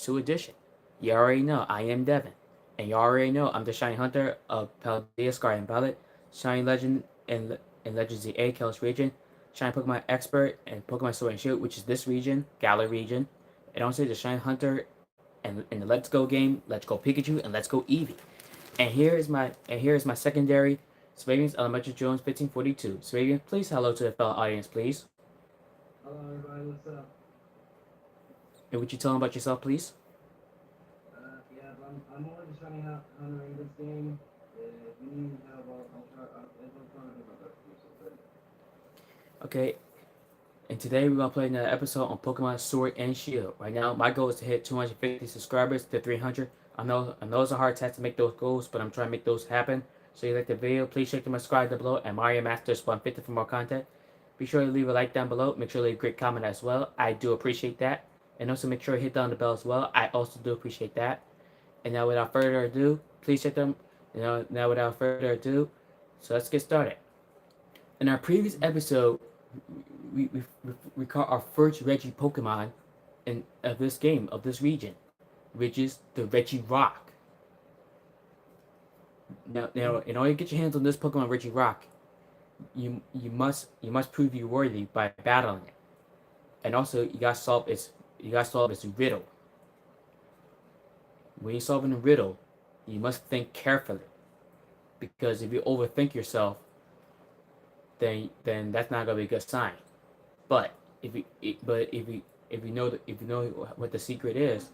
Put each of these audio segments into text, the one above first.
2 edition. You already know I am Devon, and you already know I'm the Shiny Hunter of Paldea Scarlet and Violet, Shiny Legend in Legends ZA Kalos region, Shiny Pokemon Expert and Pokemon Sword and Shield, which is this region, Galar region, and also the Shiny Hunter and in the Let's Go game, Let's Go Pikachu and Let's Go Eevee. And here is my secondary, Swabians Elementary Jones 1542. Swabian, please hello to the fellow audience, please. Hello everybody, what's up? And would you tell them about yourself, please? Yeah, I'm already trying out honoring this game. If you need help, I'll try. I'll try to do my best to do something. Okay, and today we're gonna play another episode on Pokemon Sword and Shield. Right now, my goal is to hit 250 subscribers to 300. I know it's a hard task to make those goals, but I'm trying to make those happen. So if you like the video, please check the subscribe down below and Mario Masters 150 for more content. Be sure to leave a like down below. Make sure to leave a great comment as well. I do appreciate that. And also make sure to hit down the bell as well. I also do appreciate that. And now without further ado, please check them. Now without further ado, so let's get started. In our previous episode, we caught our first Reggie Pokemon of this game, of this region, which is the Reggie Rock. Now, in order to get your hands on this Pokemon Reggie Rock, you must prove you worthy by battling it, and also you gotta solve its riddle. When you're solving a riddle, you must think carefully, because if you overthink yourself, then that's not gonna be a good sign. But if you know what the secret is,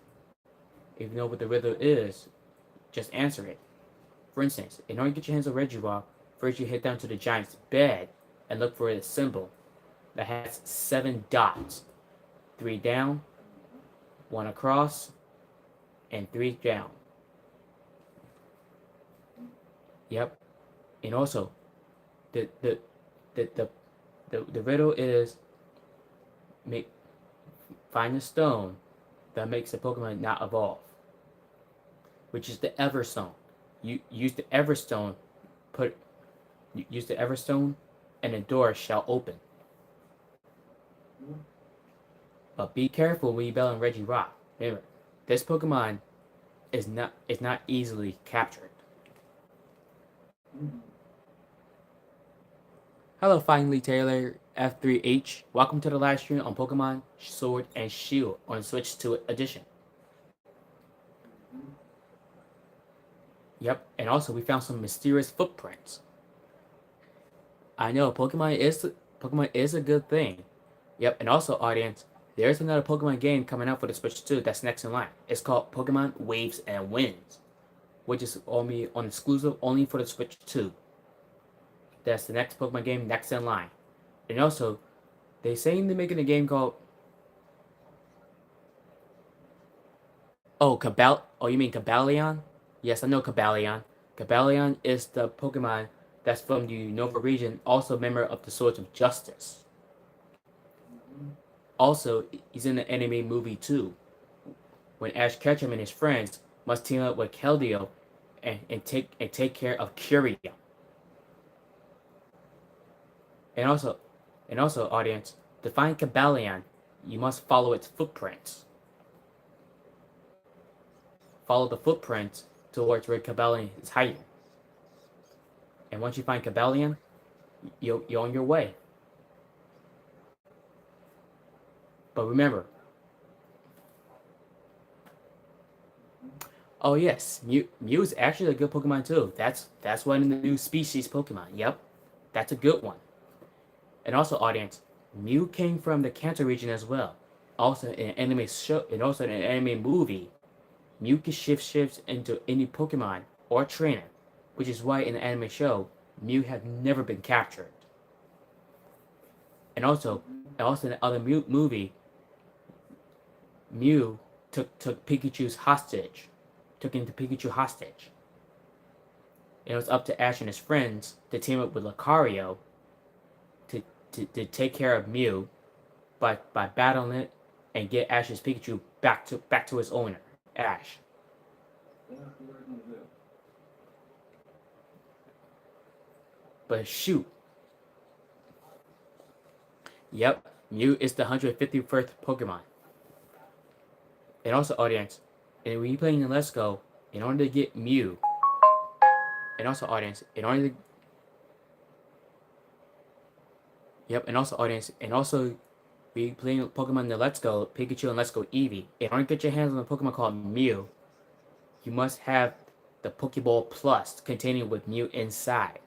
if you know what the riddle is, just answer it. For instance, in order to get your hands on Regirock, first you head down to the giant's bed and look for a symbol that has 7 dots. 3 down, 1 across, and 3 down. Yep. And also, the the the the, the riddle is make find a stone that makes a Pokemon not evolve, which is the Everstone. You use the Everstone, put use the Everstone, and the door shall open. But be careful when you battle Reggie Rock. Remember, this Pokemon is not easily captured. Hello, finally Taylor F3H. Welcome to the live stream on Pokemon Sword and Shield on Switch 2 Edition. Yep, and also we found some mysterious footprints. I know Pokemon is a good thing. Yep, and also audience, there's another Pokemon game coming out for the Switch 2 that's next in line. It's called Pokemon Waves and Winds, which is only on exclusive only for the Switch 2. That's the next Pokemon game next in line. And also, they saying they're making a game called you mean Cabalion? Yes, I know Cabalion. Cabalion is the Pokemon that's from the Nova region, also a member of the Swords of Justice. Also, he's in the anime movie too, when Ash Ketchum and his friends must team up with Keldeo and take care of Curia. And also, audience, to find Cabalion, you must follow its footprints. Follow the footprints towards where Cabalion is hiding. And once you find Cabalion, you're on your way. But remember, oh yes, Mew is actually a good Pokemon too. That's one of the new species Pokemon. Yep, that's a good one. And also, audience, Mew came from the Kanto region as well. Also, in an anime show, and also in an anime movie, Mew can shifts into any Pokemon or trainer, which is why in the anime show, Mew had never been captured. And also in the other movie, Mew took Pikachu's hostage, took into Pikachu hostage. And it was up to Ash and his friends to team up with Lucario to take care of Mew by battling it and get Ash's Pikachu back to his owner, Ash. But shoot. Yep, Mew is the 151st Pokemon. And also, audience, and when you play in Let's Go, in order to get Mew, and also, audience, in order to, yep, and also, audience, and also, we playing Pokemon in Let's Go, Pikachu and Let's Go Eevee. In order to get your hands on a Pokemon called Mew, you must have the Pokeball Plus containing with Mew inside.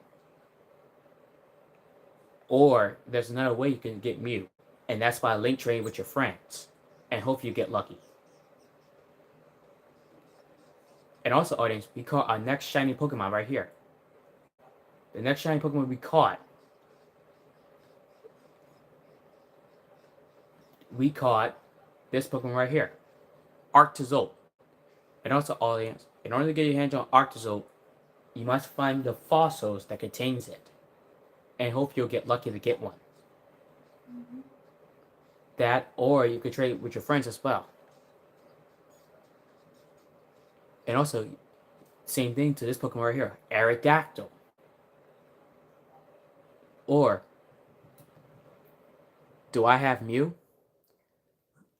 Or there's another way you can get Mew, and that's by link trading with your friends, and hope you get lucky. And also, audience, we caught our next shiny Pokemon right here. The next shiny Pokemon we caught this Pokemon right here, Arctozolt. And also, audience, in order to get your hands on Arctozolt, you must find the fossils that contains it, and hope you'll get lucky to get one. That, or you could trade with your friends as well. And also, same thing to this Pokemon right here, Aerodactyl. Or, do I have Mew?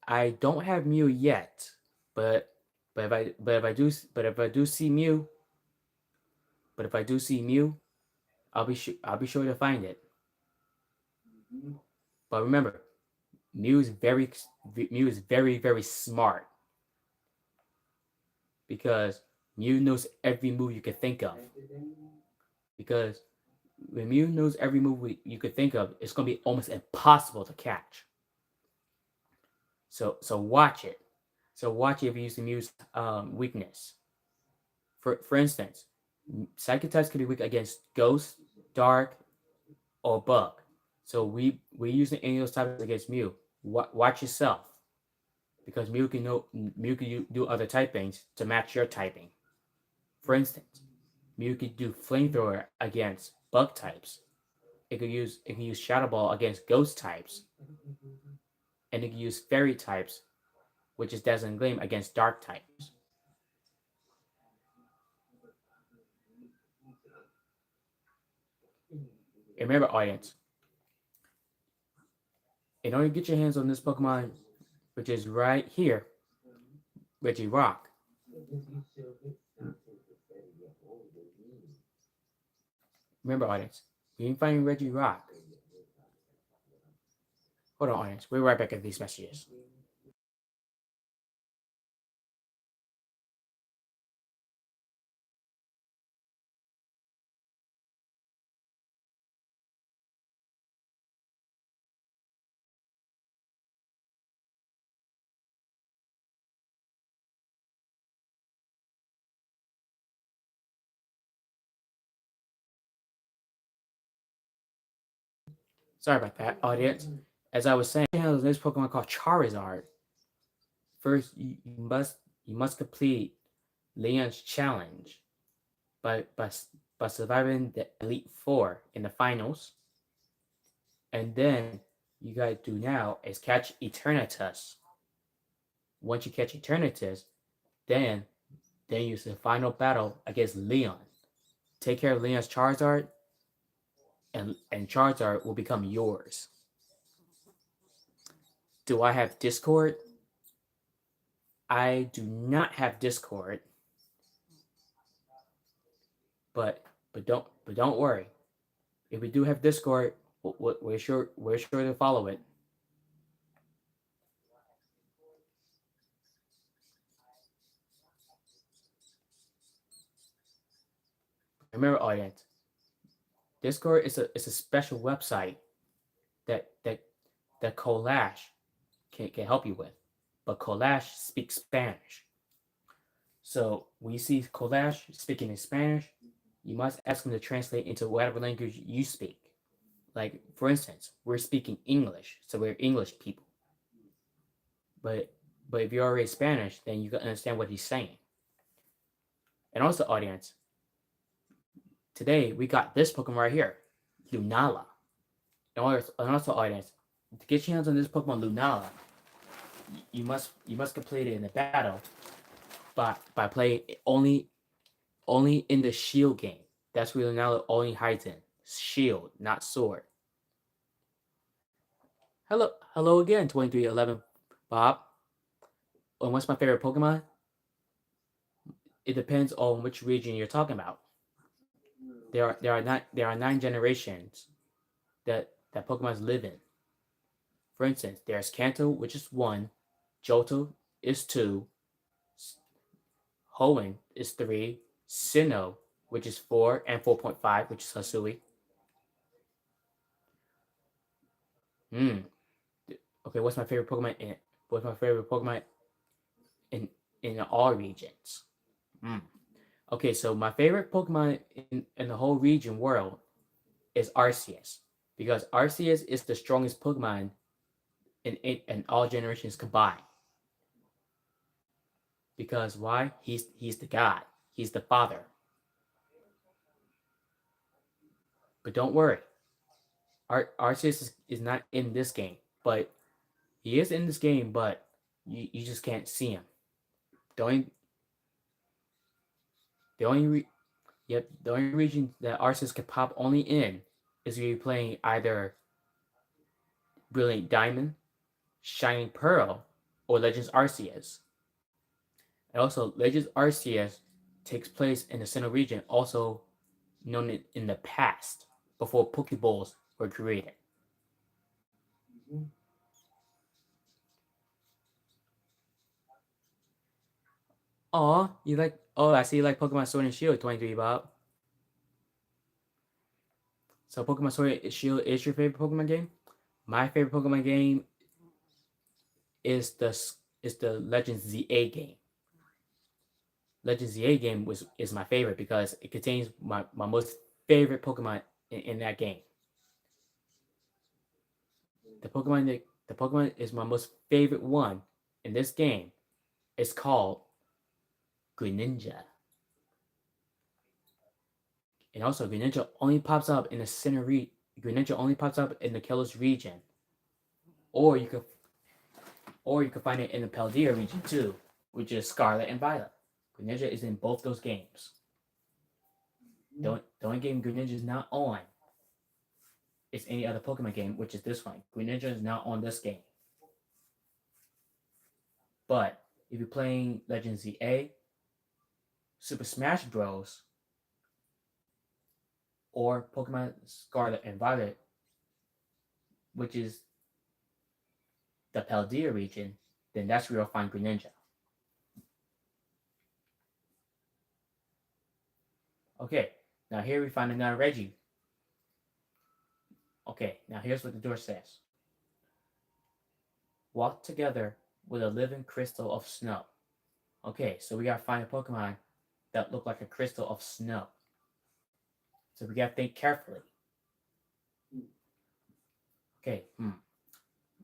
I don't have Mew yet, but if I do see Mew, I'll be sure to find it. But remember, Mew is very smart, because Mew knows every move you could think of. Because when Mew knows every move you could think of, it's gonna be almost impossible to catch. So watch it. So watch it if you use the Mew's weakness. For instance, Psychic types can be weak against Ghost, Dark, or Bug. So we using any of those types against Mew. Watch yourself, because Mew can do other typings to match your typing. For instance, Mew could do Flamethrower against Bug types. It can use Shadow Ball against Ghost types, and it can use Fairy types, which is Dazzling Gleam, against Dark types. And remember, audience, in order to get your hands on this Pokemon, which is right here, Regirock. Remember, audience, you can find Regirock. Hold on, audience. We'll be right back at these messages. Sorry about that, audience. As I was saying, there's this Pokemon called Charizard. First, you must complete Leon's challenge by by by surviving the Elite Four in the finals, and then you gotta do now is catch Eternatus. Once you catch Eternatus, then use the final battle against Leon. Take care of Leon's Charizard, and Charizard will become yours. Do I have Discord? I do not have Discord, but don't worry. If we do have Discord, we're sure to follow it. Remember, audience, Discord is a special website that Kolash can help you with, but Kolash speaks Spanish. So when you see Kolash speaking in Spanish, you must ask him to translate into whatever language you speak. Like, for instance, we're speaking English, so we're English people. But if you're already Spanish, then you can understand what he's saying. And also, audience, today we got this Pokemon right here, Lunala. And also, audience, to get your hands on this Pokemon Lunala, you must complete it in the battle by playing only in the Shield game. That's where Lunala only hides in Shield, not Sword. Hello again, 2311 Bob. And what's my favorite Pokemon? It depends on which region you're talking about. There are 9 generations that Pokemon's live in. For instance, there's Kanto, which is one, Johto is two, Hoenn is three, Sinnoh, which is four, and 4.5, which is Hasui. Hmm. Okay, what's my favorite Pokemon in what's my favorite Pokemon in in all regions? Hmm. Okay, so my favorite Pokemon in the whole region world is Arceus because Arceus is the strongest Pokemon in all generations combined. Because why? He's the god. He's the father. But don't worry, Arceus is not in this game, but he is in this game, but you just can't see him. The only the only re- yep, the only region that Arceus can pop only in is if you're playing either Brilliant Diamond, Shining Pearl, or Legends Arceus. And also, Legends Arceus takes place in the Sinnoh region, also known in the past, before Pokeballs were created. Mm-hmm. Aw, you like? Oh, I see you like Pokemon Sword and Shield, 23 Bob. So Pokemon Sword and Shield is your favorite Pokemon game? My favorite Pokemon game is the Legends ZA game. Legends ZA game is my favorite because it contains my most favorite Pokemon in that game. The Pokemon is my most favorite one in this game. It's called Greninja. And also Greninja only pops up in the Greninja only pops up in the Kalos region. Or you could find it in the Paldea region too, which is Scarlet and Violet. Greninja is in both those games. The only game Greninja is not on is any other Pokemon game, which is this one. Greninja is not on this game. But if you're playing Legends ZA, Super Smash Bros., or Pokemon Scarlet and Violet, which is the Paldea region, then that's where you'll find Greninja. Okay, now here we find another Reggie. Okay, now here's what the door says. Walk together with a living crystal of snow. Okay, so we gotta find a Pokemon that look like a crystal of snow. So we gotta think carefully. Okay,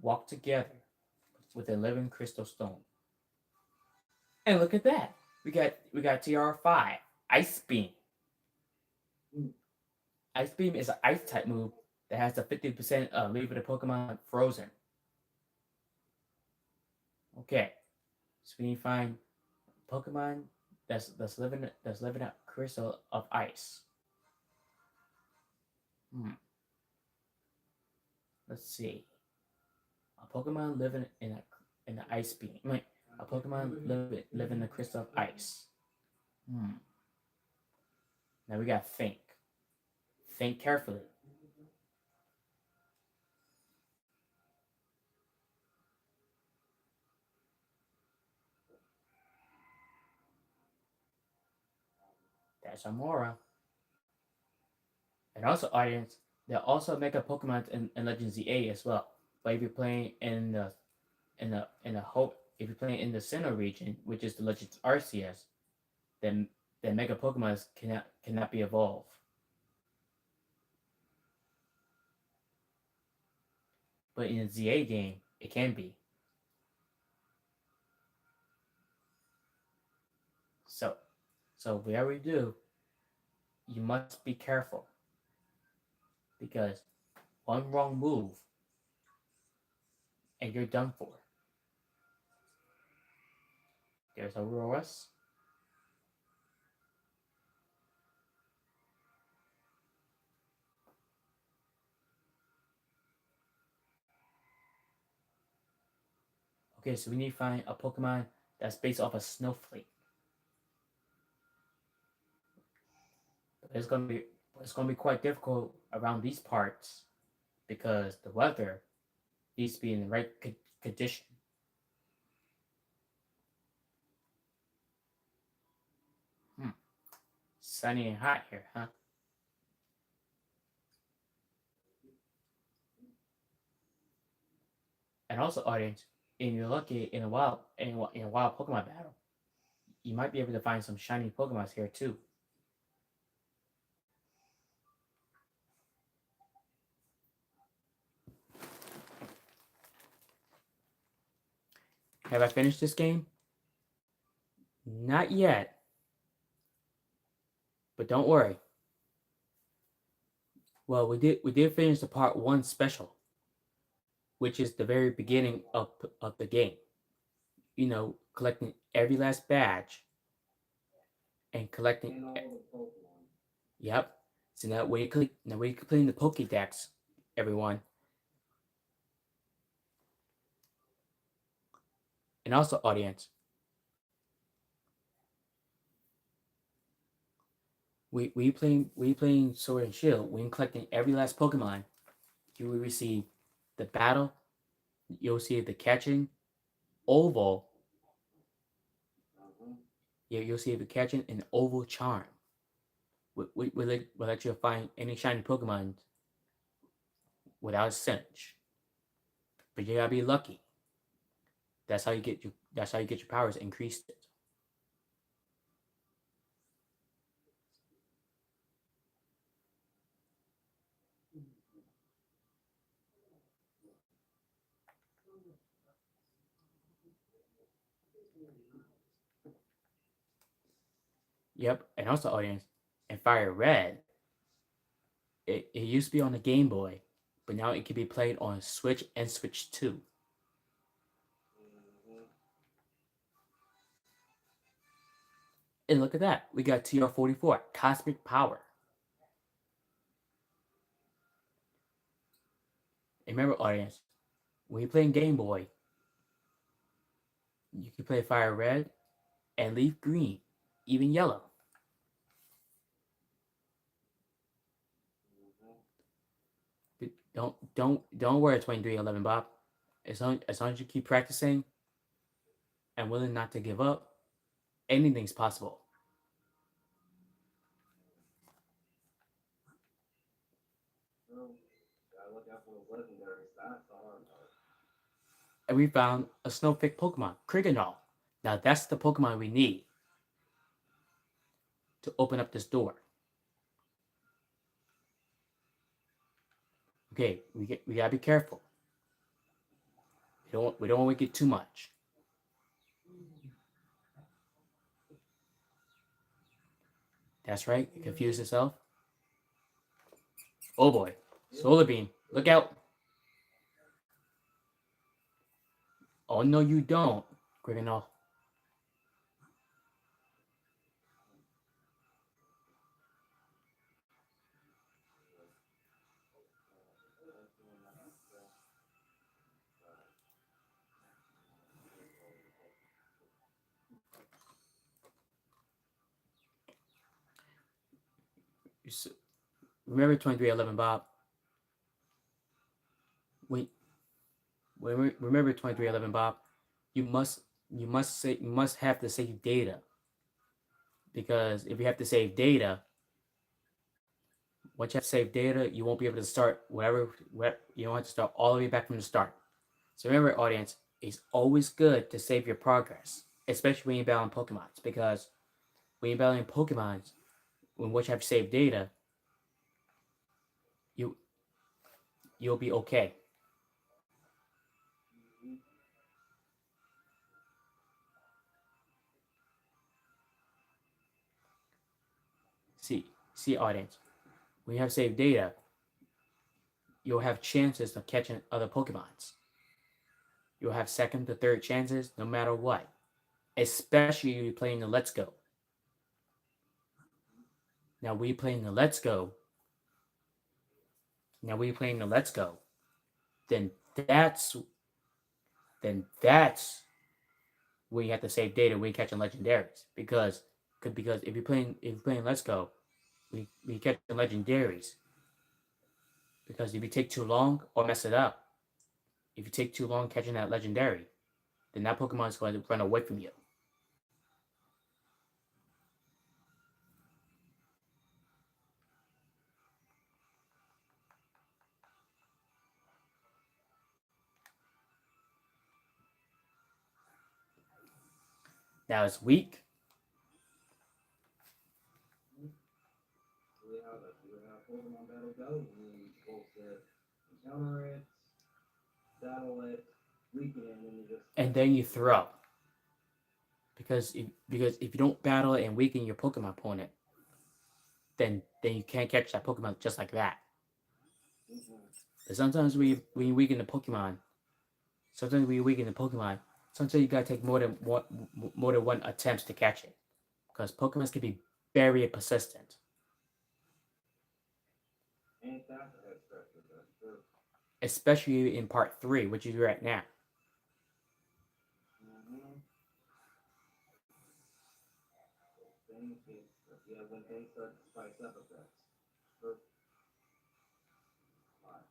walk together with a living crystal stone. And look at that. We got TR5, Ice Beam. Ice Beam is an ice type move that has a 50% leave the Pokemon frozen. Okay, so we need to find Pokemon that's living a crystal of ice. Hmm. Let's see. A Pokemon living in the ice beam. Wait, a Pokemon living in the crystal of ice. Hmm. Now we gotta think. Think carefully. That's Amora. And also, audience, there are also Mega Pokemon in Legends ZA as well. But if you're playing if you're playing in the Sinnoh region, which is the Legends Arceus, then Mega Pokemon cannot be evolved. But in the ZA game, it can be. So whatever you do, you must be careful because one wrong move and you're done for. There's Auroras. Okay, so we need to find a Pokemon that's based off a snowflake. It's gonna be it's gonna be quite difficult around these parts because the weather needs to be in the right condition. Hmm. Sunny and hot here, huh? And also, audience, if you're lucky in a wild Pokemon battle, you might be able to find some shiny Pokemons here too. Have I finished this game? Not yet, but don't worry. Well, we did finish the part one special, which is the very beginning of the game. Collecting every last badge and collecting. And all the Pokemon. Yep. So now we complete the Pokédex, everyone. And also, audience, we playing Sword and Shield. When collecting every last Pokemon, you will receive the battle. You'll see the catching oval. Uh-huh. Yeah, you'll see the catching an oval charm. Will let you find any shiny Pokemon without a cinch. But you gotta be lucky. That's how you get your powers increased. Yep. And also, audience, and Fire Red, it used to be on the Game Boy, but now it can be played on Switch and Switch 2. Mm-hmm. And look at that. We got TR44, Cosmic Power. And remember, audience, when you're playing Game Boy, you can play Fire Red and Leaf Green, even Yellow. Mm-hmm. But don't worry, 2311 Bob. As long as you keep practicing and willing not to give up, anything's possible. So, gotta look out for those legendaries. That's the hard part. And we found a Snowflake Pokemon, Kriganol. Now that's the Pokemon we need to open up this door. Okay, we gotta be careful. We don't want to get too much. That's right. You confuse yourself. Oh boy, Solar Beam, look out! Oh no, you don't, Kriganol. Remember 2311 Bob. Wait, remember 2311 Bob. You must have to save data because if you have to save data, once you have to save data, you won't be able to start whatever. You don't have to start all the way back from the start. So remember, audience, it's always good to save your progress, especially when you're battling Pokemons, because when you're battling Pokemons, when once you have saved data, you you'll be okay. Mm-hmm. See, audience, when you have saved data, you'll have chances of catching other Pokemons. You'll have second to third chances no matter what. Especially if you're playing the Let's Go. Now we playing the Let's Go. Now we playing the Let's Go. Then that's then that's where you have to save data when you're catching legendaries because if you're playing Let's Go, we catching legendaries because if you take too long or mess it up, if you take too long catching that legendary, then that Pokemon is going to run away from you. Now it's weak. See how Pokemon battle goes. And then you're supposed to encounter it, battle it, weaken it, and then you just And catch then it. you throw. Because if you don't battle it and weaken your Pokemon opponent, then you can't catch that Pokemon just like that. Mm-hmm. But sometimes when you weaken the Pokemon, sometimes when you weaken the Pokemon, sometimes you gotta take more than one attempts to catch it. Because Pokemon can be very persistent. Ain't that a head scratcher? That's true. Especially in part three, which you're at now. Mm-hmm. Yeah, when things start to spice up a bit. Sure. Fine.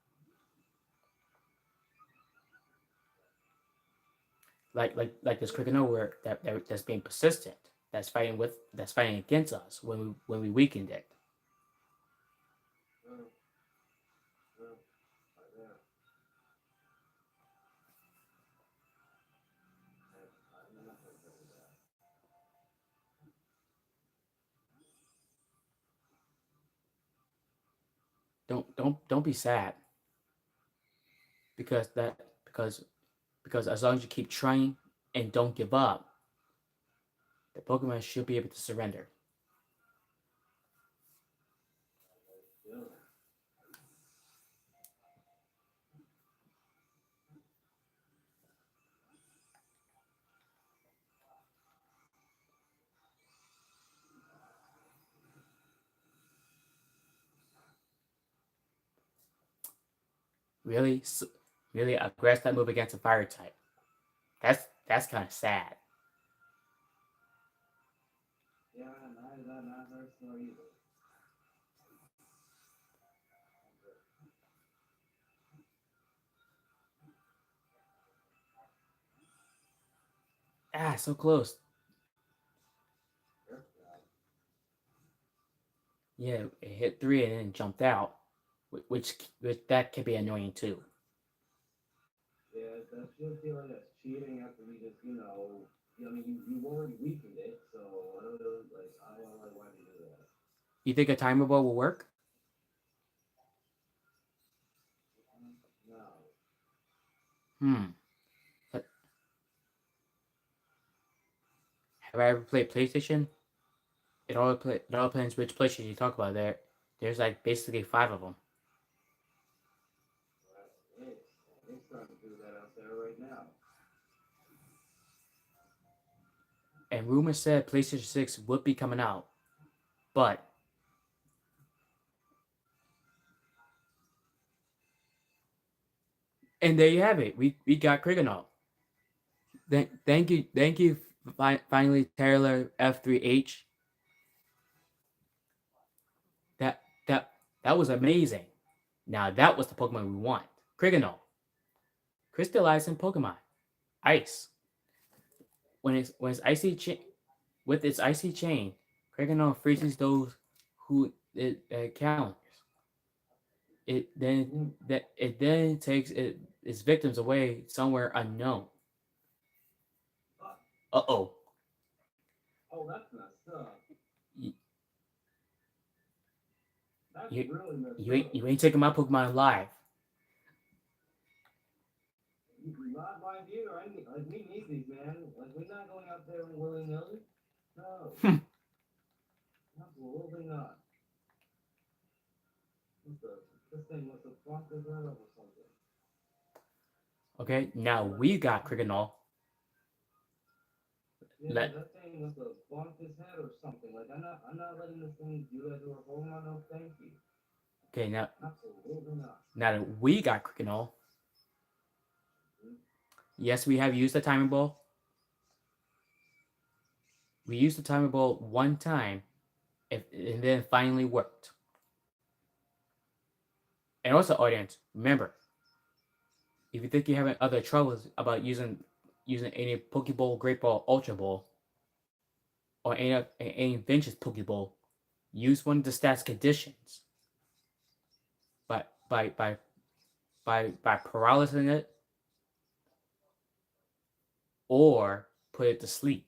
Like this Cricketino where that's being persistent. That's fighting against us when we weakened it. Sure. Sure. Right there. I'm not gonna tell you that. Don't be sad because that because as long as you keep trying and don't give up, the Pokemon should be able to surrender. Still. Really, really aggress that move against a fire type. That's kind of sad. Yeah, not very smart either. So close. Sure. Yeah, it hit three and then jumped out, which that can be annoying too. Yeah, that should feel like that's cheating after we just, I mean, you already weakened it, so I don't know, like, I don't know, like, why did you do that? You think a timer ball will work? No. Hmm. But have I ever played PlayStation? It all depends which PlayStation you talk about. There's like basically five of them. It's starting to do that out there right now. And rumors said PlayStation 6 would be coming out, but and there you have it. We got Kriganov. Thank you, finally Taylor F3H. That that that was amazing. Now that was the Pokemon we want. Kriganov, crystallizing Pokemon, ice. When it's icy with its icy chain, Kriganov freezes those who it encounters. Mm. It then takes its victims away somewhere unknown. Oh, Uh-oh. oh, that's messed up. You, That's you, really messed you ain't up. you ain't taking my Pokemon alive. Not mind you, or any, like, we need these, man. Like, we're not going out there willy-nilly. No, absolutely not. What the, this thing must have fucked his head up or something. Okay, now But, we got Kriganol. yeah, Let that thing must have bumped his head or something. Like, I'm not letting this thing do that to a Pokemon. No, thank you. okay Absolutely not. now that we got Kriganol, yes, we have used the timing ball. we used the timer ball one time, and then it finally worked. And also, audience, remember, if you think you're having other troubles about using any Pokeball, Great Ball, Ultra Ball, or any vintage Pokeball, use one of the stats conditions by by by by paralyzing it or put it to sleep.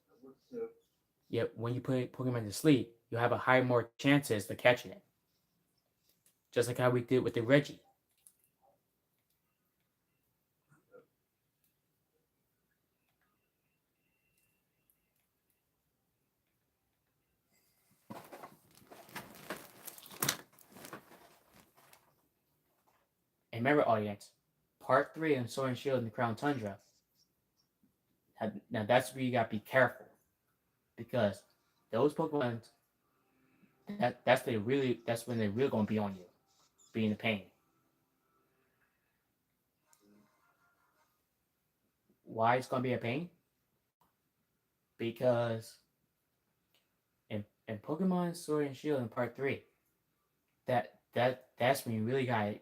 That works too. Yet when you put Pokemon to sleep, you'll have a higher more chances of catching it. Just like how we did with the Reggie. And remember, audience, part 3 on Sword and Shield in the Crown Tundra. Now that's where you gotta be careful. Because those Pokemon, that's when they're really gonna be on you. Be in the pain. Why it's gonna be a pain? Because in Pokemon Sword and Shield in part 3, that's when you really gotta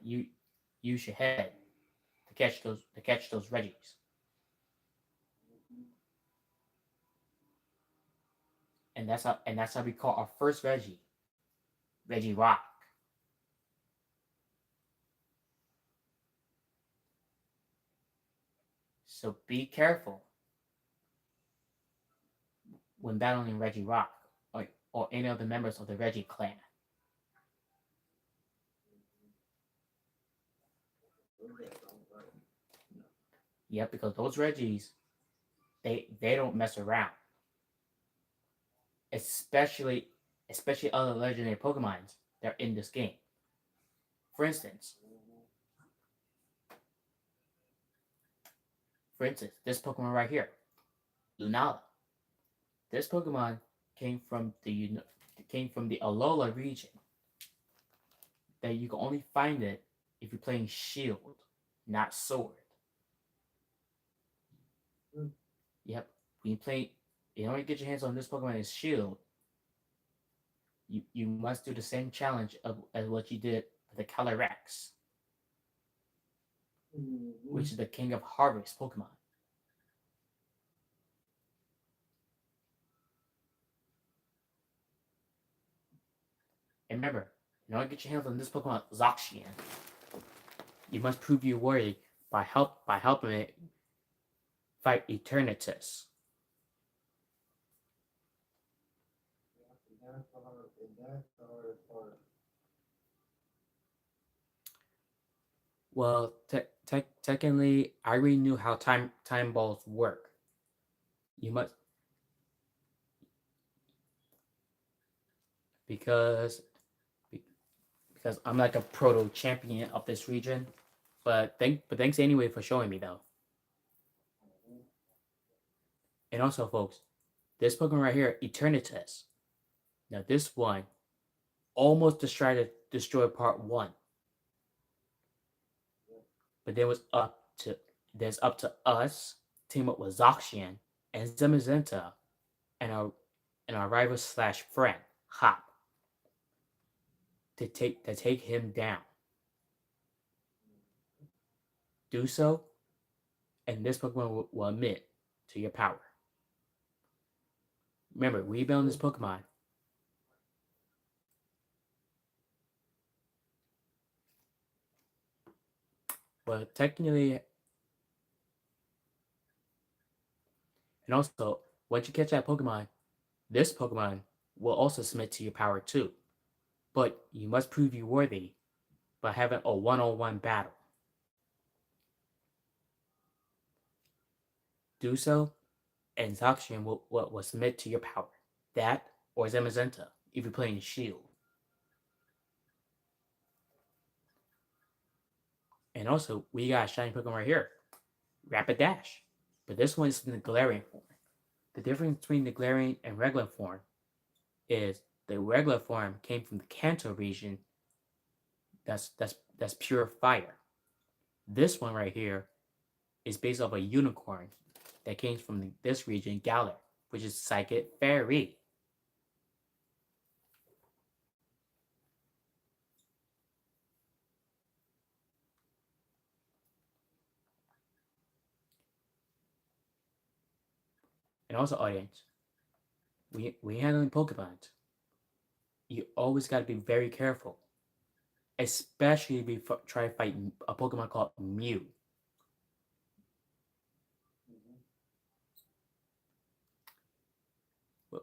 use your head to catch those Reggies. And that's how we call our first Reggie Rock. So be careful when battling Reggie Rock or any of the members of the Reggie clan. Yep, because those Reggies, they don't mess around. Especially other legendary Pokemons that are in this game. For instance, this Pokemon right here, Lunala. This Pokemon came from the Alola region. That you can only find it if you're playing Shield, not Sword. Yep, when you play, in order to get your hands on this Pokemon as Shield, you must do the same challenge as what you did for the Calyrex, which is the King of Harvest Pokemon. And remember, in order to get your hands on this Pokemon, Zacian, you must prove you worthy by helping it fight Eternatus. Well, technically, I already knew how time balls work. You must because because I'm like a proto champion of this region. But thanks anyway for showing me though. And also, folks, this Pokemon right here, Eternatus. Now this one almost destroyed part 1, but there's up to us team up with Zacian and Zamazenta and our rival slash friend Hop to take him down. Do so, and this Pokemon will admit to your power. Remember, we build this Pokemon. Well, technically, and also, once you catch that Pokemon, this Pokemon will also submit to your power too. But you must prove you worthy by having a one-on-one battle. Do so, and Zacian will submit to your power. That or Zamazenta if you're playing Shield. And also, we got a shiny Pokemon right here, Rapid Dash. But this one is in the Galarian form. The difference between the Galarian and regular form is the regular form came from the Kanto region. That's pure fire. This one right here is based off a unicorn that came from this region, Galar, which is Psychic Fairy. And also, audience, we handling Pokemon. You always got to be very careful, especially if you try to fight a Pokemon called Mew. Mm-hmm.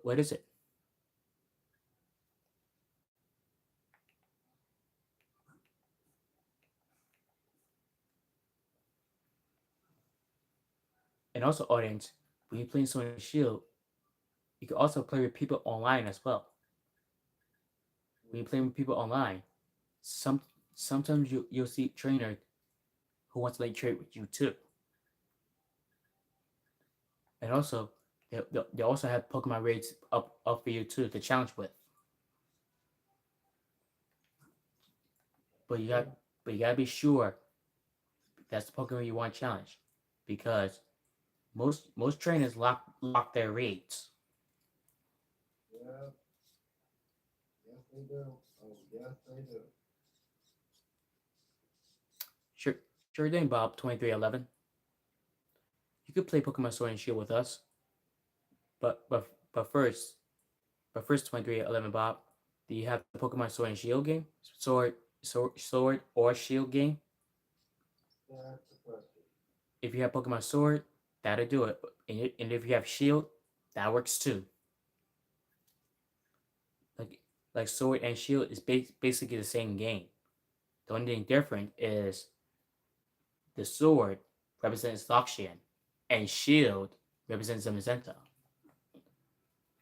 What is it? And also, audience, when you're playing Sword and Shield, you can also play with people online as well. When you're playing with people online, some sometimes you'll see trainer who wants to like trade with you too. And also, they also have Pokemon raids up for you too to challenge with. But you got but you gotta be sure that's the Pokemon you want to challenge, because most trainers lock their raids. Yeah, yes they do. Oh, yes they do. Sure thing, Bob 2311. You could play Pokemon Sword and Shield with us, but first 2311, Bob. Do you have the Pokemon Sword and Shield game? Sword or Shield game? That's the question. If you have Pokemon Sword, that'll do it. And if you have Shield, that works too. Like like Sword and Shield is basically the same game. The only thing different is the Sword represents Zacian, and Shield represents Zamazenta.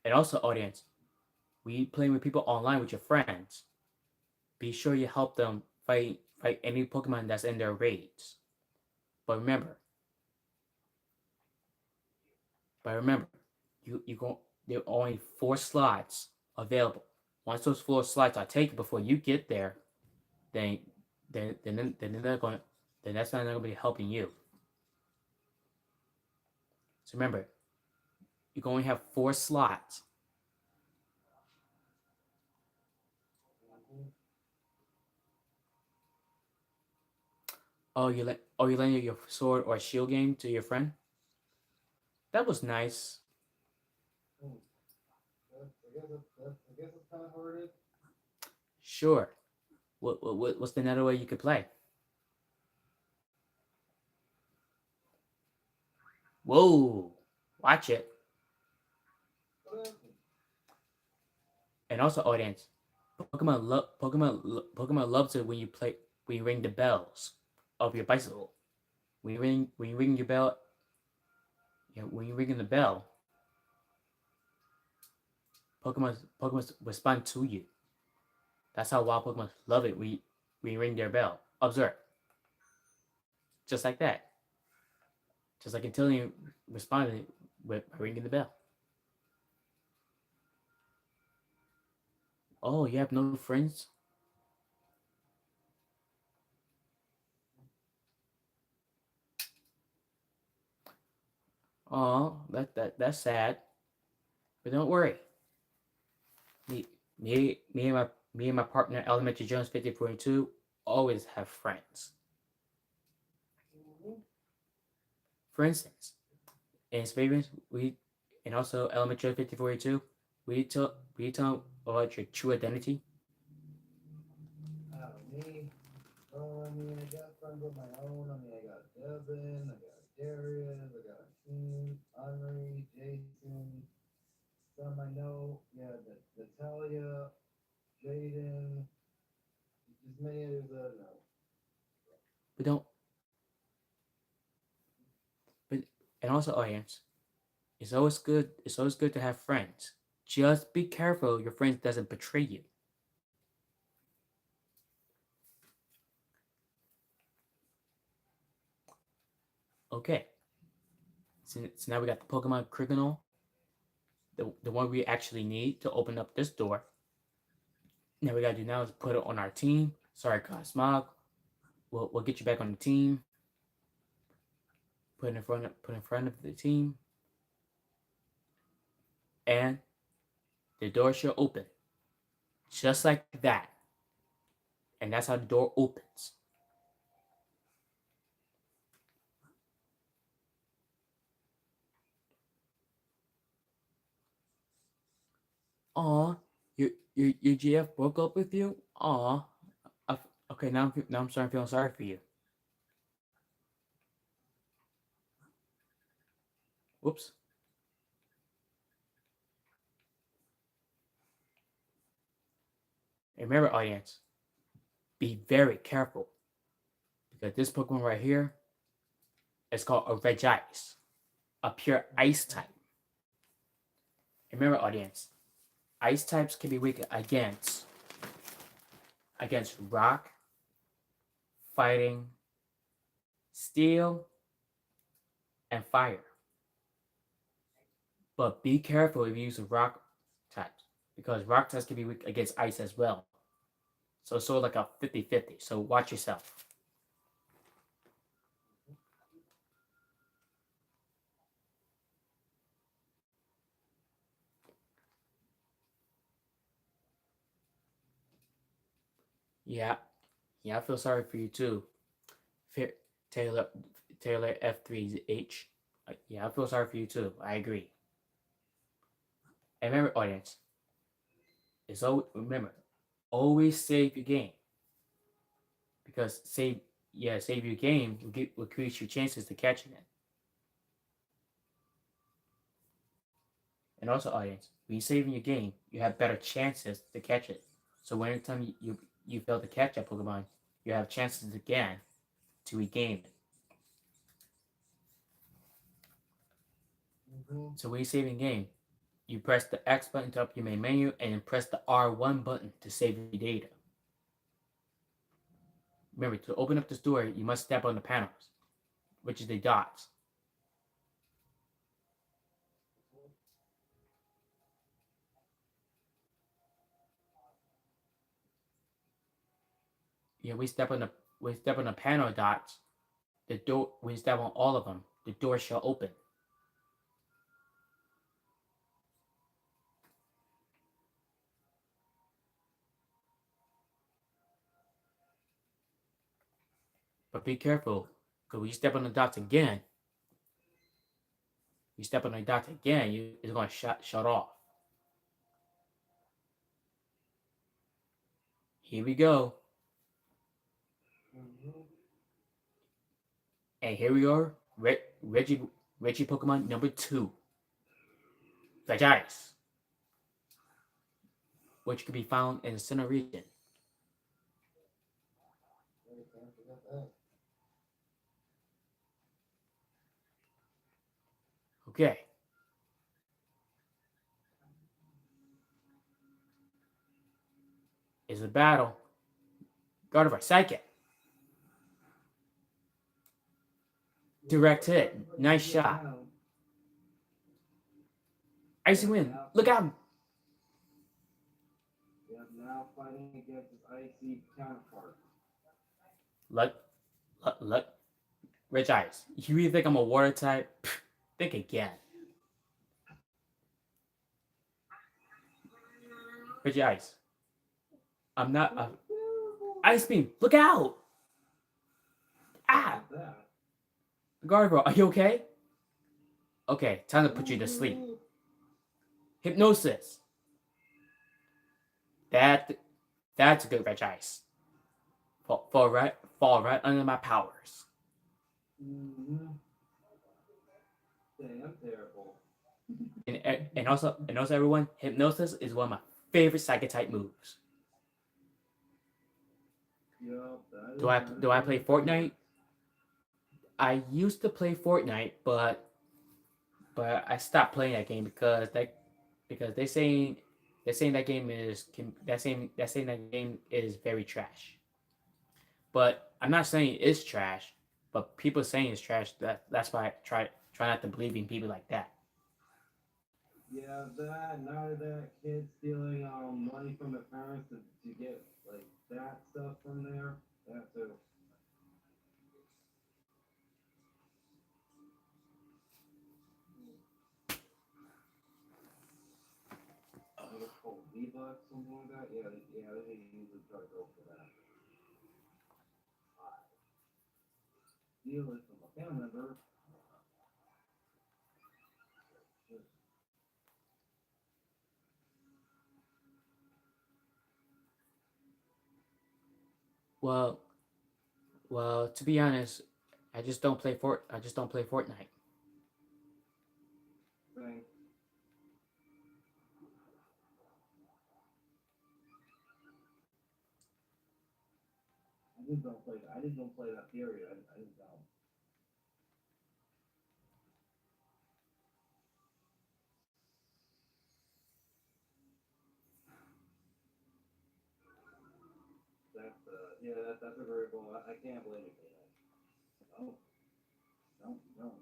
And also, audience, we playing with people online with your friends. Be sure you help them fight any Pokemon that's in their raids. But remember, but remember, you go there are only 4 slots available. Once those 4 slots are taken before you get there, then then they're not going then that's not going to be helping you. So remember, you can only have 4 slots. Mm-hmm. You lending your sword or shield game to your friend. That was nice. Hmm. I guess it's kind of hard. Sure. What's the another way you could play? Whoa, watch it. What happened? And also, audience, Pokemon loves it when you ring the bells of your bicycle. When you ring your bell, when you're ringing the bell, Pokemon respond to you. That's how wild Pokemon love it. We ring their bell. Observe, just like that, just like Intillion responded with by ringing the bell. Oh, you have no friends? Oh, that's sad. But don't worry. Me me and my partner Elementary Jones 5042 always have friends. Mm-hmm. For instance, in experience, we and also Elementary 5042, we tell about your true identity. Me. Oh, I mean, I got friends of my own. I mean, I got Devin, I got Darius, I got Akeem, Henri, Jason, some I know. Yeah, Natalia, Jaden, just many others that I know. But don't but and also audience, it's always good to have friends. Just be careful your friend doesn't betray you. Okay. So now we got the Pokemon Criminal, the one we actually need to open up this door. Now we gotta do now is put it on our team. Sorry, Cosmog. We'll get you back on the team. put in front of the team, and the door should open just like that, and that's how the door opens. Aw, your GF broke up with you. Aw, okay, now I'm starting feeling sorry for you. Whoops. And remember, audience, be very careful because this Pokemon right here is called a Regice, a pure ice type. And remember, audience, ice types can be weak against rock, fighting, steel, and fire. But be careful if you use rock types because rock types can be weak against ice as well. So it's sort of like a 50-50. So watch yourself. Yeah, yeah, I feel sorry for you too. Taylor Taylor F3H. Yeah, I feel sorry for you too. I agree. And remember, audience, it's always remember, always save your game because save your game will increase your chances to catching it. And also, audience, when you're saving your game, you have better chances to catch it. So when anytime you fail to catch that Pokemon, you have chances again to regain it. So when you're saving game, you press the X button to up your main menu, and then press the R1 button to save your data. Remember, to open up this door, you must step on the panels, which is the dots. Yeah, we step on the panel dots. The door we step on all of them. The door shall open. But be careful, because when you step on the dots again, it's going to shut off. Here we go, and here we are. Reggie Pokemon number 2, Vagice, which can be found in the center region. Okay, is a battle. Gardevoir Psychic. Direct hit. Nice shot. Icy Wind. Look out. Yeah, now fighting against his icy counterpart. Look. Look. Rich Ice. You really think I'm a water type? Think again. Rich Ice. I'm not a Ice Beam. Look out. Ah. Gardevoir, are you okay? Okay, time to put you to sleep. Hypnosis. That that's a good Rich Ice. Fall right under my powers. Mm-hmm. Damn terrible. And also everyone, Hypnosis is one of my favorite Psychic type moves. Yup, that Do is I play Fortnite? I used to play Fortnite, but I stopped playing that game because they're saying that game is very trash. But I'm not saying it's trash, but people saying it's trash. That's why I try not to believe in people like that. Yeah, that now that kid stealing money from the parents to get like that stuff from there. That too. V-Bucks, something like that. Yeah, yeah, they usually try to go for that. I steal it from a family member. Just Well, well, to be honest, I just don't play Fortnite. thing. I just don't play that. I just don't play that period. I just don't. That's a variable. I can't blame you for that. No, no, no.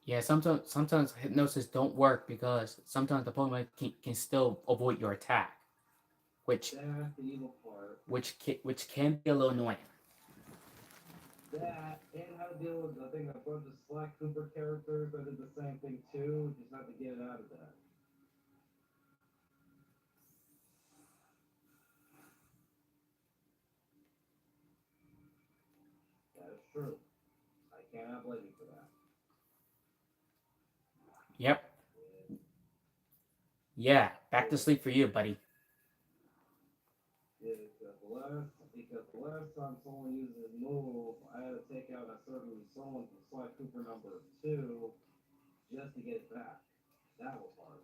Yeah, sometimes hypnosis don't work because sometimes the Pokemon can still avoid your attack, which That's the evil part. which can be a little annoying. That and how to deal with I think a bunch of Slack Cooper characters that did the same thing too. Just have to get it out of that. That is true. I cannot blame you for that. Yep. Yeah, back to sleep for you, buddy. Yeah, because the last time someone used his move, I had to take out a certain someone from Slack Cooper number two just to get it back. That was hard.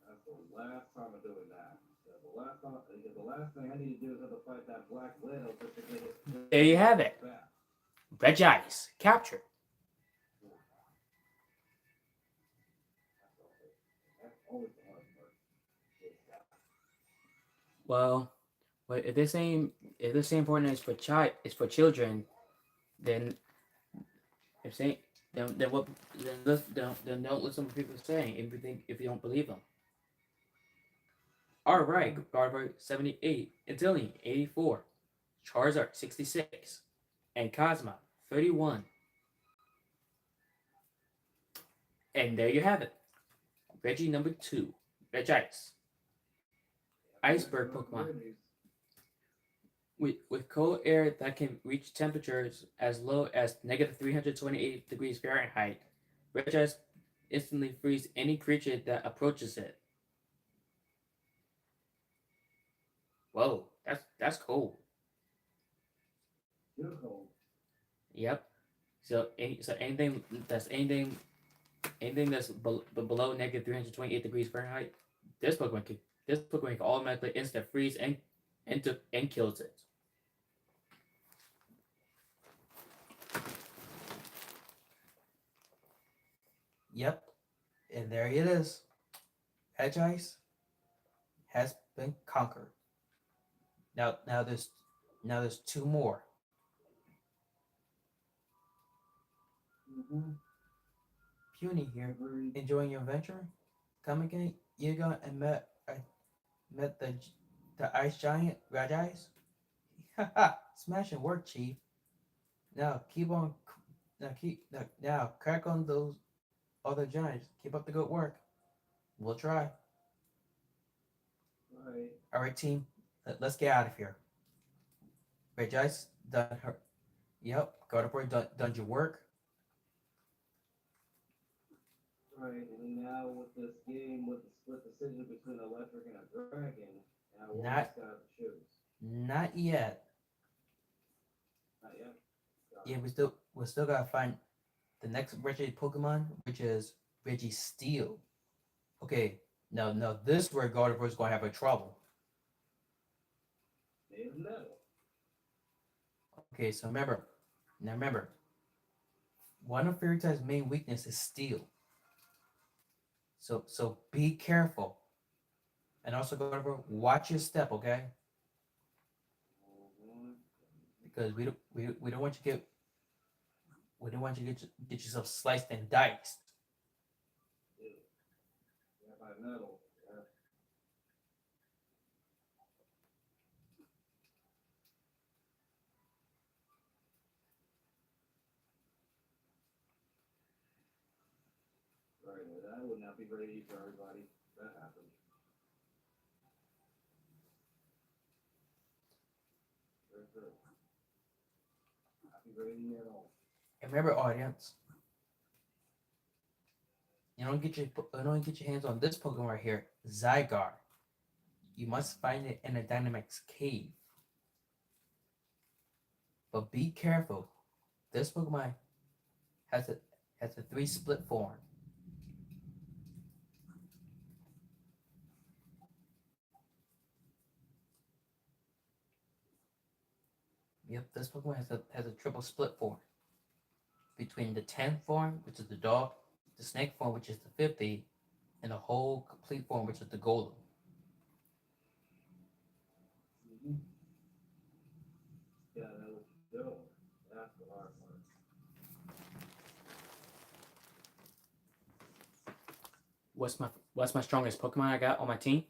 That's the last time I'm doing that. Yeah, the last thing I need to do is have to fight that Black Widow just to get it There you have it. back. Regice captured. That's always the hard part. Well, but if this same Fortnite is for children, then if saying then what then don't listen to what people are saying if you don't believe them. All right, Garber 78, Intillion 84, Charizard 66, and Cosma 31. And there you have it. Reggie number 2, Regice. Iceberg Pokemon. With cold air that can reach temperatures as low as negative 328 degrees Fahrenheit, Regice instantly freezes any creature that approaches it. Whoa, that's cold. You're cold. Yep. So anything that's below negative 328 degrees Fahrenheit, this Pokemon can automatically instant freeze and kills it. Yep, and there it is. Edge Ice has been conquered. Now there's two more. Mm-hmm. Puny here, Agreed. enjoying your adventure. Come again, Yuga, and met the ice giant Red Eyes. Haha, smashing work, Chief. Now keep on. Now crack on those other giants. Keep up the good work. We'll try. Right. All right, team. Let's get out of here. Red Eyes done her. Yep, Gardevoir done your work. Right. And now with this game, with the split decision between Electric and a Dragon, now one Not just got to choose. not yet. Not yet. Got Yeah, it. we still gotta find the next Reggie Pokemon, which is Reggie Steel. Okay, now this is where Gardevoir is gonna have a trouble. Made of metal. Okay, so remember, one of Fairy Type's main weakness is steel. So be careful, and also Gardevoir, watch your step, okay? Mhm. Because we don't want you to get yourself sliced and diced. Yeah. Yeah, by metal. Yeah. That would not be very easy for everybody. That happens. Very true. Not be very easy at all. And remember, audience, you don't get your hands on this Pokemon right here, Zygarde. You must find it in a Dynamax cave. But be careful. This Pokemon has a 3 split form. Yep, this Pokemon has a triple split form. Between the 10th form, which is the dog, the snake form, which is the 50, and the whole complete form, which is the golem. Mm-hmm. Yeah, that was still. That's the hard part. What's my strongest Pokemon I got on my team?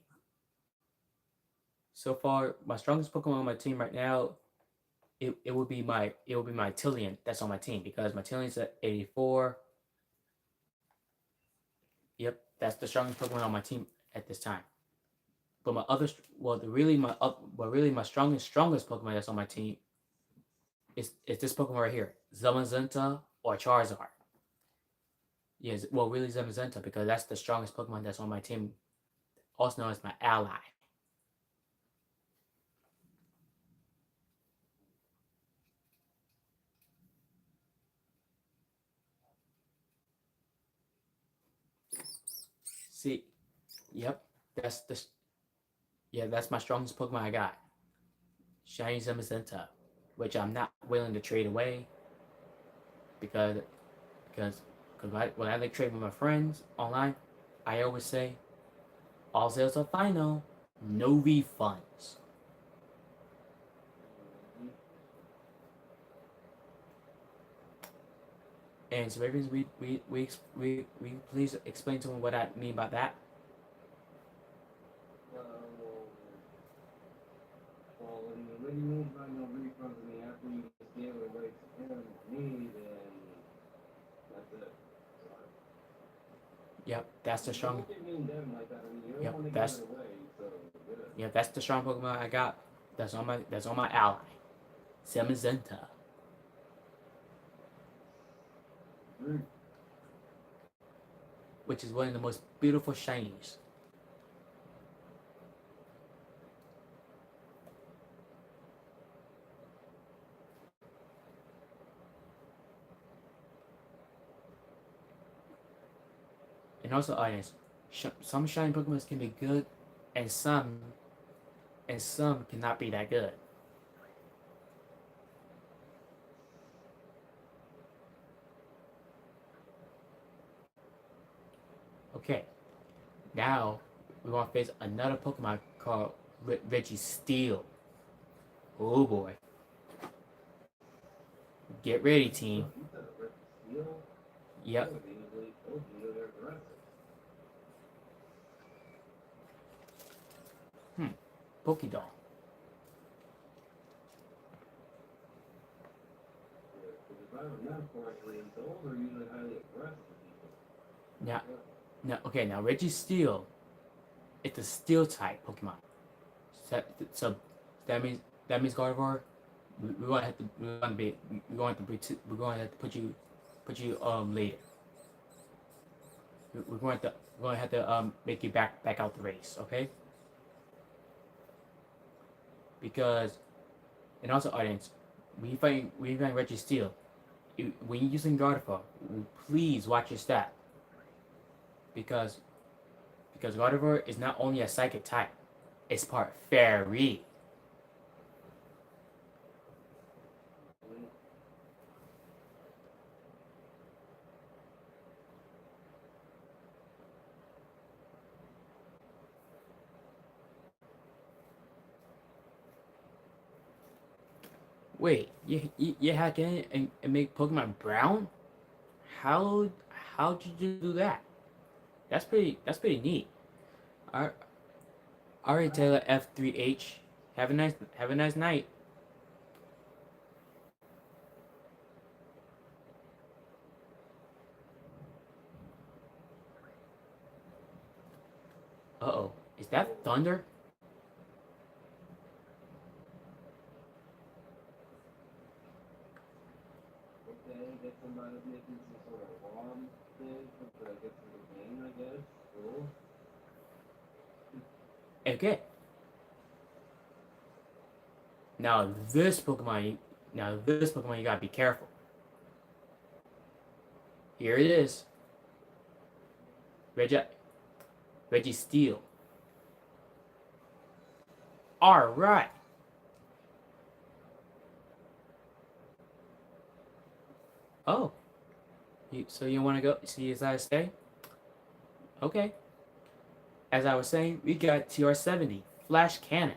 So far, my strongest Pokemon on my team right now, it would be my Tillian that's on my team because my Tillian's at 84. Yep, that's the strongest Pokemon on my team at this time. But my other, really my strongest Pokemon that's on my team is this Pokemon right here, Zamazenta or Charizard. Yes, well, really Zamazenta because that's the strongest Pokemon that's on my team, also known as my ally. See, yep, that's the yeah, that's my strongest Pokemon I got, Shiny Zamazenta, which I'm not willing to trade away because because when I like trade with my friends online, I always say all sales are final, no refunds. Mm-hmm. And so maybe we please explain to me what I mean by that. Well, what do you mean by no refunds? I mean, after you just gave it away to him or me, then that's it. Sorry. Yep, that's the You strong. don't get me and them like that. I mean, you don't Yep, want to give that's it away, so good. yeah, that's the strong Pokemon I got. That's on my ally, Zamazenta, Mm. which is one of the most beautiful shinies. And also, audience, some shiny Pokemon can be good, and some cannot be that good. Okay, now we want to face another Pokemon called Reggie Steel. Oh boy, get ready, team. You said a Ricky Steel? I Yep, would easily told you they're aggressive. Pokédoll. Yeah, because if I remember correctly, those are usually highly aggressive people. Now, Yeah. now Reggie Steel, it's a Steel type Pokemon. So that means Gardevoir, we're gonna have to we're going to have to put you later. We're going to have to make you back out the race, okay? Because and also audience, when you find Reggie Steel, when you're using Gardevoir, please watch your stat because Gardevoir is not only a psychic type, it's part fairy. Mm. Wait, you hack in and make Pokemon brown? How how did you do that? That's pretty neat. All right, Taylor F3H. Have a nice night. Uh-oh. Is that thunder? Okay, I guess I'm not making some sort of bomb thing to get to the game, I guess. Cool. Okay. Now this Pokemon, you gotta be careful. Here it is. Regi Registeel. Alright. Oh. So you wanna go see as I say? Okay. As I was saying, we got TR-70. Flash Cannon.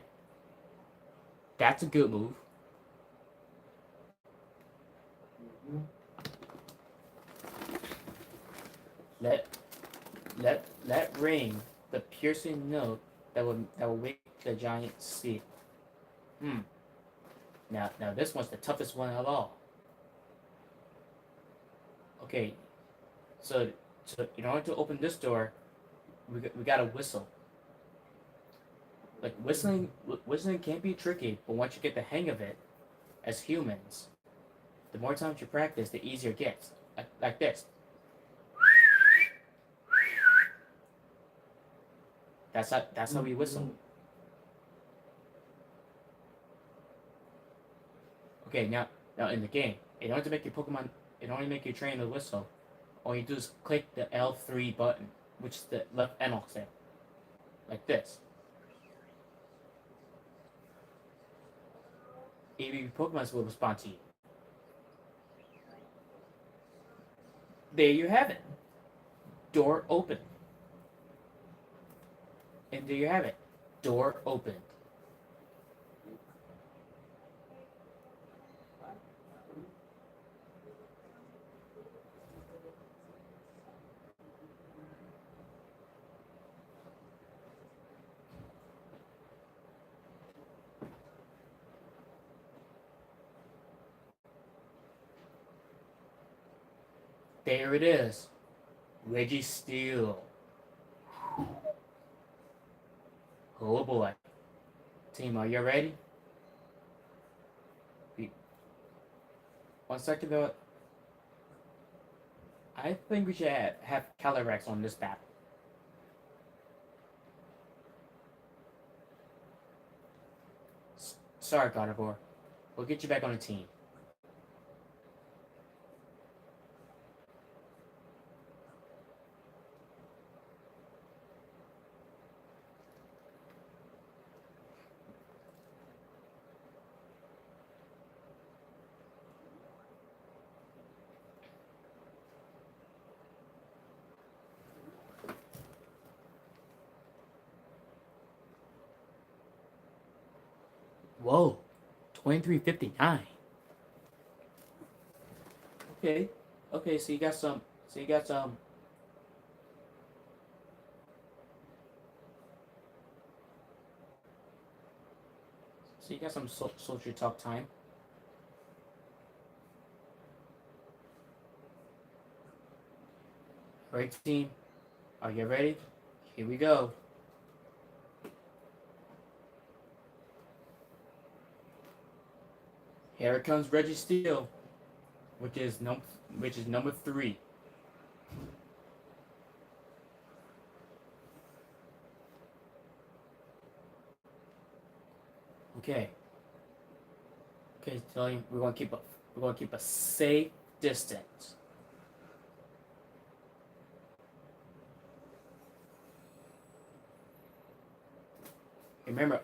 That's a good move. Mm-hmm. Let let ring the piercing note that will wake the giant sleep. Hmm. Now this one's the toughest one of all. Okay, so in order to open this door, we gotta whistle. Like whistling can't be tricky, but once you get the hang of it, as humans, the more times you practice, the easier it gets. Like this. That's how we whistle. Okay, now in the game, in order to make your train to whistle, all you do is click the L3 button, which is the left analog stick, like this. EV Pokemon will respond to you. There you have it. Door open. And there you have it. Door opened. There it is. Registeel. Oh boy. Team, are you ready? One second though. I think we should have Calyrex on this battle. Sorry, Carnivore. We'll get you back on the team. Whoa. 2359. Okay. Okay, so you got some soldier talk time. Alright, team. Are you ready? Here we go. Here it comes Registeel, which is number 3. Okay. Okay, tell you we're gonna keep a safe distance. Remember,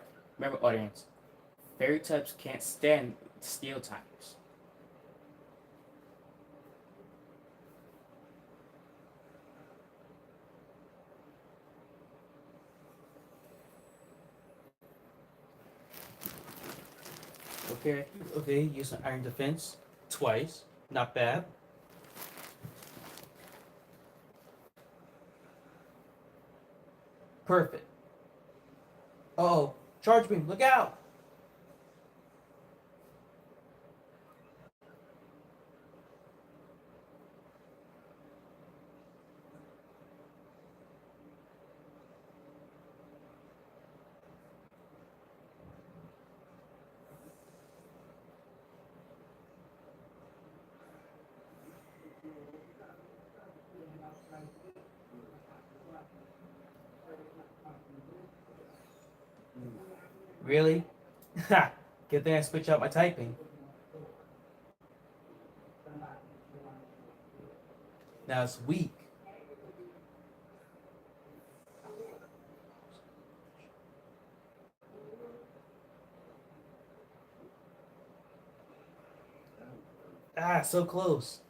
audience. Fairy types can't stand steel types. Okay, use an iron defense twice. Not bad. Perfect. Uh-oh, charge beam, look out! Really? Ha! Good thing I switched up my typing. Now it's weak. Ah, so close.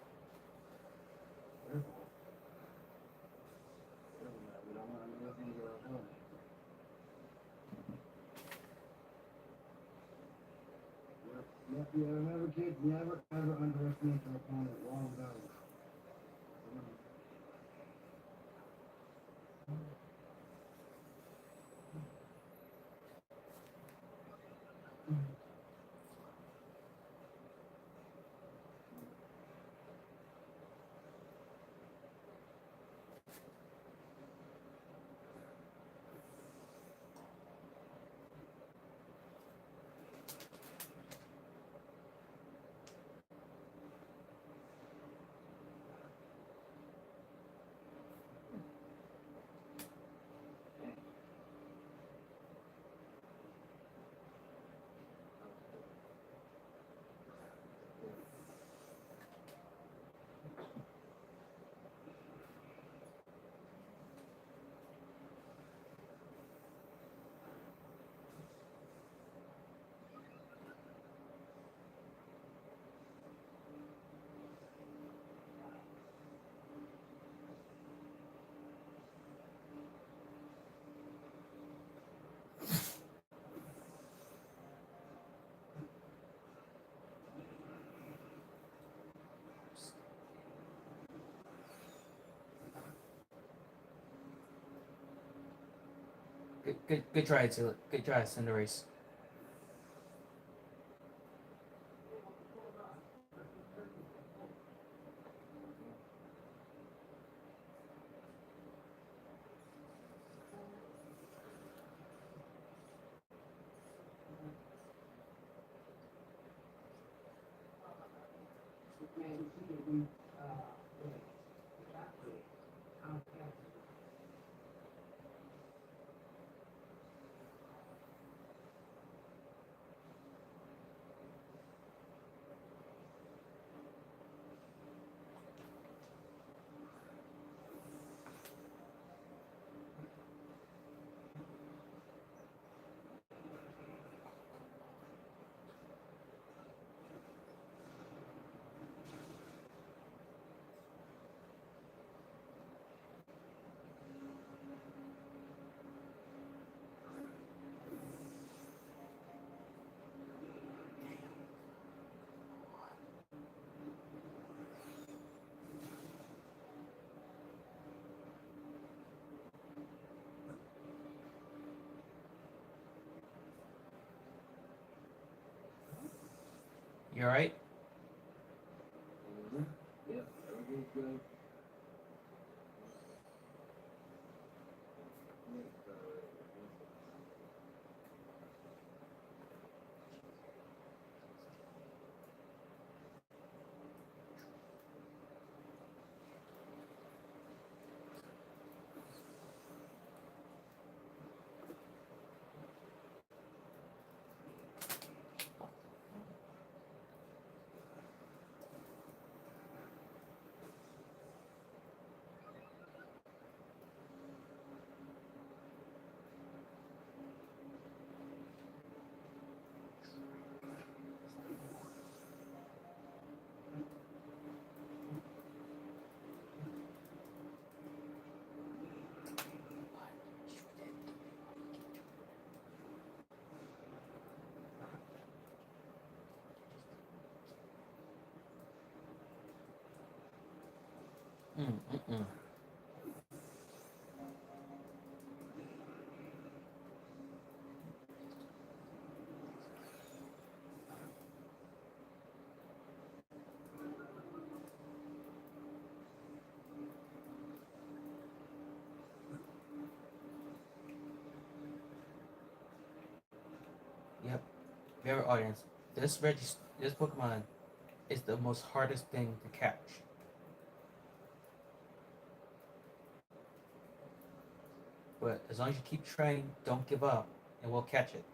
Yeah, remember, kids, never ever underestimate your opponent. Long ago. Good try, Taylor. Good try, Cinderace. You alright? Yep, everything's good. Mm-mm. Yep. Favorite audience. This Pokemon is the most hardest thing to catch. But as long as you keep trying, don't give up, and we'll catch it.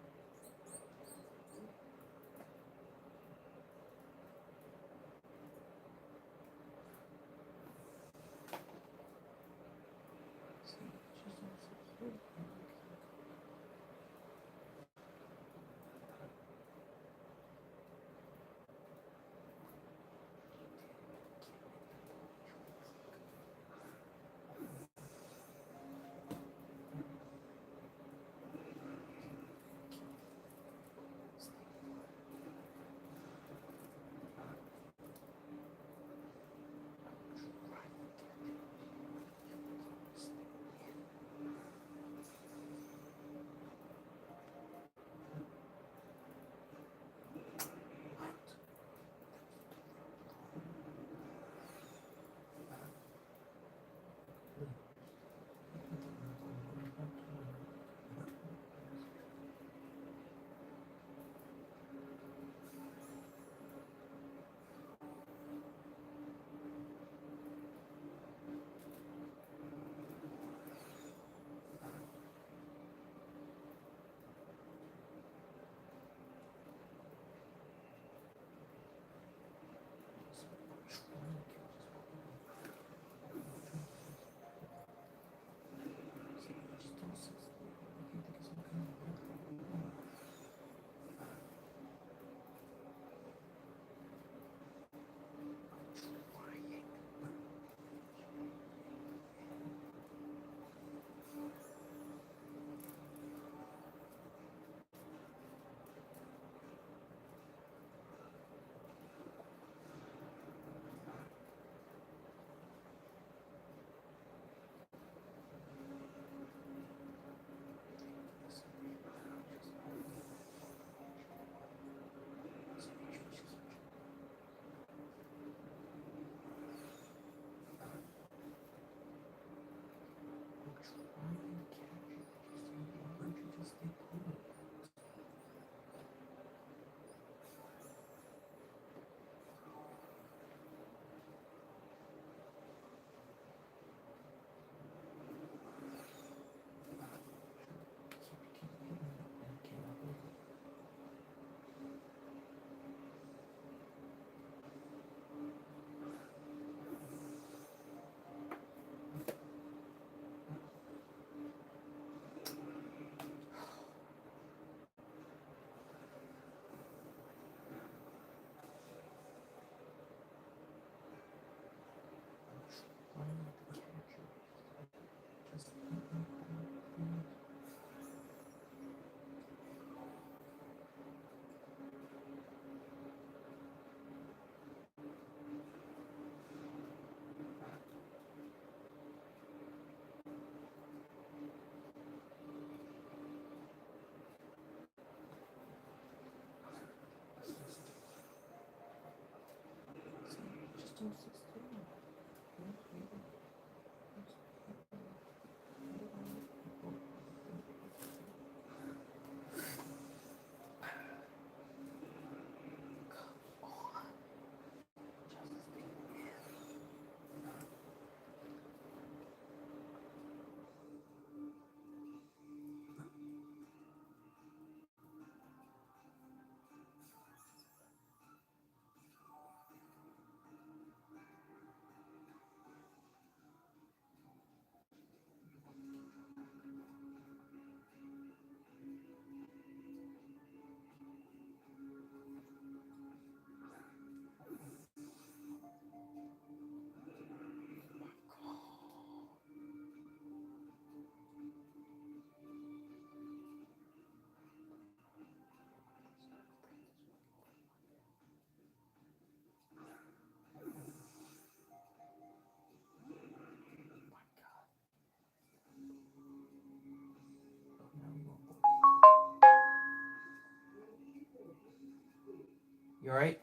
You alright?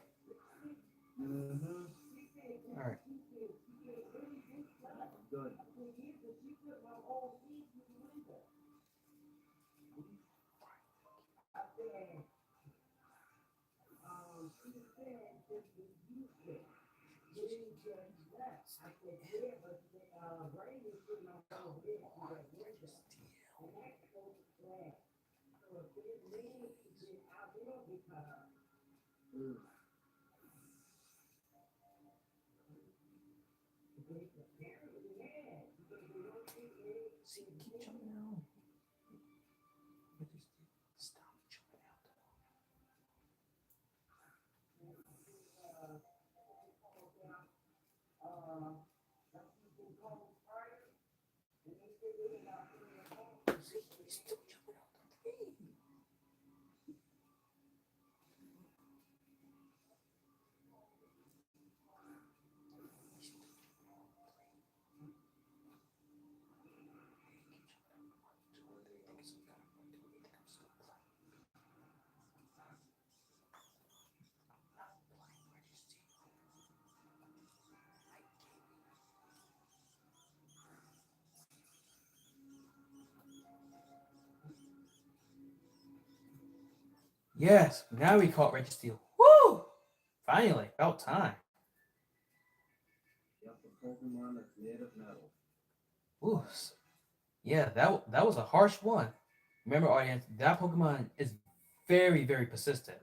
Mm-hmm. Alright. Good. See, keep jumping out. Stop jumping out. See, he's still jumping out the tree. Yes, now we caught Reggie Steele. Woo! Finally, about time. Yep, a Pokemon that's made of metal. Ooh, yeah, that was a harsh one. Remember, audience, that Pokemon is very, very persistent.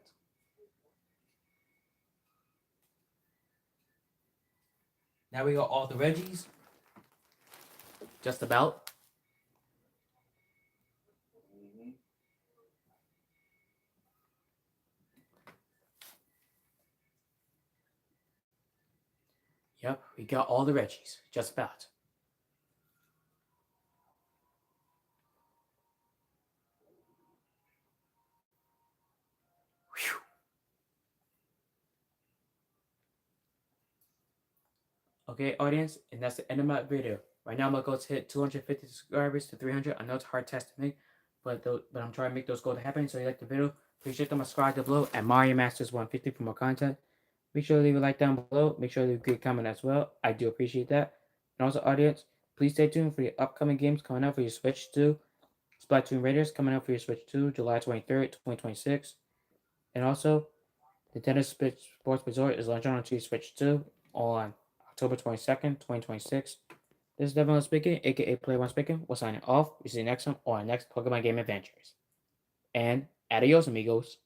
Now we got all the Reggies. Just about. Mm-hmm. Yep, we got all the Reggies. Just about. Whew. Okay, audience, and that's the end of my video. Right now, my goal is to hit 250 subscribers to 300. I know it's a hard test to make, but I'm trying to make those goals happen. So, if you like the video, please hit the subscribe down below at Mario Masters 150 for more content. Make sure to leave a like down below. Make sure to leave a good comment as well. I do appreciate that. And also, audience, please stay tuned for the upcoming games coming out for your Switch 2. Splatoon Raiders coming out for your Switch 2, July 23rd, 2026. And also, Nintendo Sports Resort is launching onto your Switch 2 on October 22nd, 2026. This is Devon Law speaking, aka Play One speaking. We're signing off. We see you next time on our next Pokemon Game Adventures. And adios, amigos.